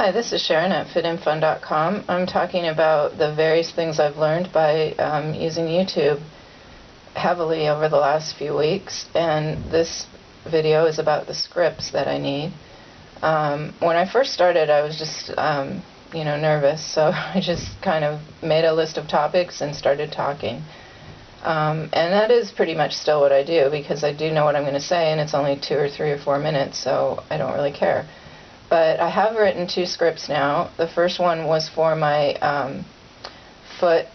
Hi, this is Sharon at Fitinfun.com. I'm talking about the various things I've learned by using YouTube heavily over the last few weeks, and this video is about the scripts that I need. When I first started, I was just nervous, so I just kind of made a list of topics and started talking. And that is pretty much still what I do, because I do know what I'm going to say, and it's only 2 or 3 or 4 minutes, so I don't really care. But I have written 2 scripts now. The first one was for my foot.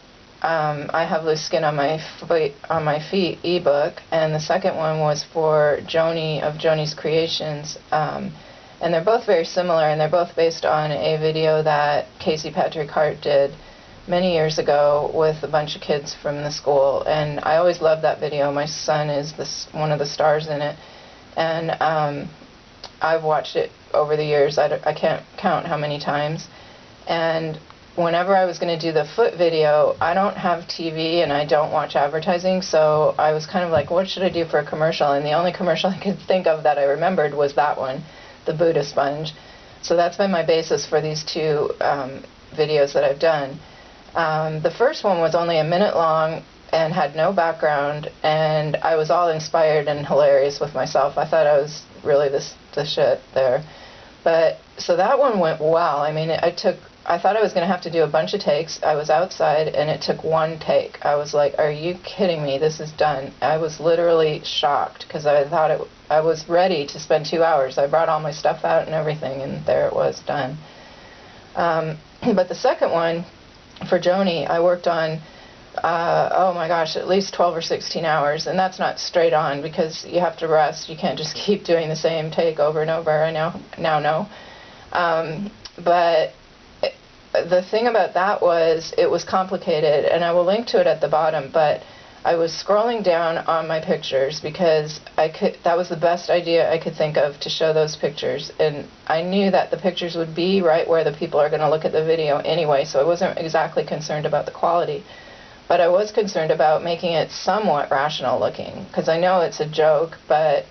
I have loose skin on my feet ebook, and the second one was for Joanie of Joanie's Creations. And they're both very similar, and they're both based on a video that Casey Patrick Hart did many years ago with a bunch of kids from the school. And I always loved that video. My son is one of the stars in it, and I've watched it over the years. I can't count how many times. And whenever I was going to do the foot video, I don't have TV and I don't watch advertising, so I was kind of like, what should I do for a commercial? And the only commercial I could think of that I remembered was that one, the Buddha sponge. So that's been my basis for these 2 videos that I've done. The first one was only a minute long and had no background, and I was all inspired and hilarious with myself. I thought I was really the shit there. But so that one went well. I mean, I thought I was going to have to do a bunch of takes. I was outside and it took 1 take. I was like, are you kidding me? This is done. I was literally shocked because I thought I was ready to spend 2 hours. I brought all my stuff out and everything, and there it was, done. But the second one, for Joanie, I worked on oh my gosh, at least 12 or 16 hours, and that's not straight on because you have to rest. You can't just keep doing the same take over and over. I now know. But the thing about that was it was complicated, and I will link to it at the bottom, but I was scrolling down on my pictures because that was the best idea I could think of to show those pictures, and I knew that the pictures would be right where the people are going to look at the video anyway, so I wasn't exactly concerned about the quality. But I was concerned about making it somewhat rational looking, because I know it's a joke, but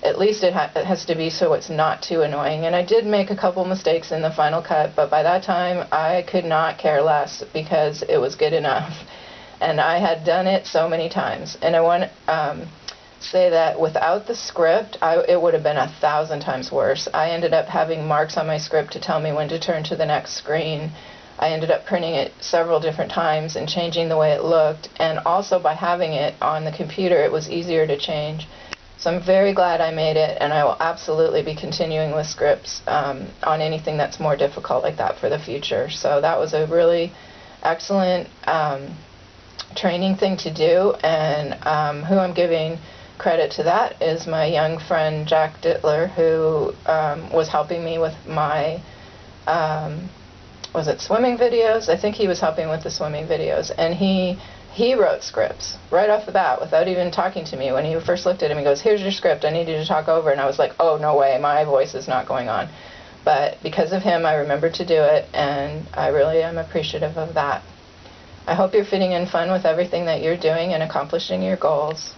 at least it has to be so it's not too annoying. And I did make a couple mistakes in the final cut, but by that time I could not care less because it was good enough. And I had done it so many times. And I want to say that without the script, it would have been 1,000 times worse. I ended up having marks on my script to tell me when to turn to the next screen. I ended up printing it several different times and changing the way it looked, and also by having it on the computer it was easier to change. So I'm very glad I made it, and I will absolutely be continuing with scripts on anything that's more difficult like that for the future. So that was a really excellent training thing to do, and who I'm giving credit to that is my young friend Jack Dittler, who was helping me with my was it swimming videos? I think he was helping with the swimming videos, and he wrote scripts right off the bat without even talking to me. When he first looked at him, he goes, here's your script, I need you to talk over, and I was like, oh, no way, my voice is not going on. But because of him, I remembered to do it, and I really am appreciative of that. I hope you're fitting in fun with everything that you're doing and accomplishing your goals.